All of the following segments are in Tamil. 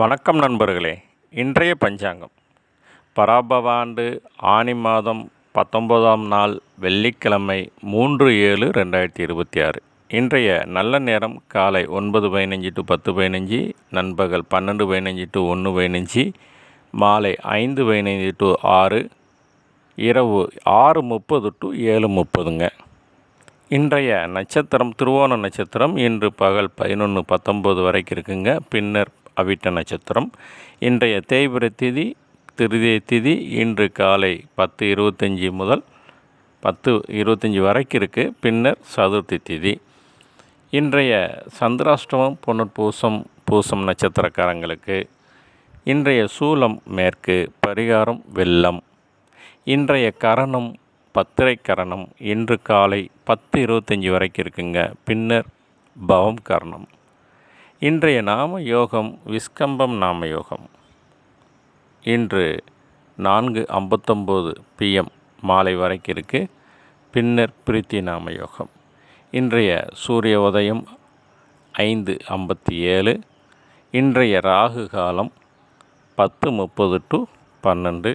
வணக்கம் நண்பர்களே. இன்றைய பஞ்சாங்கம் பராபவ ஆண்டு ஆனி மாதம் 19ஆம் நாள் வெள்ளிக்கிழமை 3/7/2026. இன்றைய நல்ல நேரம் காலை 9:15 to 10:15, நண்பகல் 12:15 to 1:15, மாலை 5:15 to 6, இரவு 6:30 to 7:30ங்க. இன்றைய நட்சத்திரம் திருவோண நட்சத்திரம். இன்று பகல் 11:19 வரைக்கும் இருக்குங்க. பின்னர் அவிட்ட நட்சத்திரம். இன்றைய தேய்பிறை திதி திருதியை திதி இன்று காலை 10:25 முதல் 10:25 வரைக்கும் இருக்குது. பின்னர் சதுர்த்தி திதி. இன்றைய சந்திராஷ்டமம் புனர்பூசம் பூசம் நட்சத்திரக்காரங்களுக்கு. இன்றைய சூலம் மேற்கு, பரிகாரம் வெள்ளம். இன்றைய கரணம் பத்திரை கரணம். இன்று காலை 10:25 வரைக்கும் இருக்குங்க. பின்னர் பவம் கரணம். இன்றைய நாம யோகம் விஸ்கம்பம் நாம யோகம். இன்று 4:59 PM மாலை வரைக்கும் இருக்குது. பின்னர் பிரீத்தி நாம யோகம். இன்றைய சூரிய உதயம் 5:57. இன்றைய ராகு காலம் 10:30 to 12.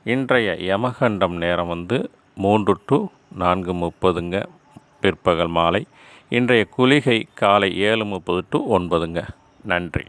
இன்றைய யமகண்டம் நேரம் 3 to 4:30ங்க பிற்பகல் மாலை. இன்றைய குளிகை காலை 7:30 to 9ங்க. நன்றி.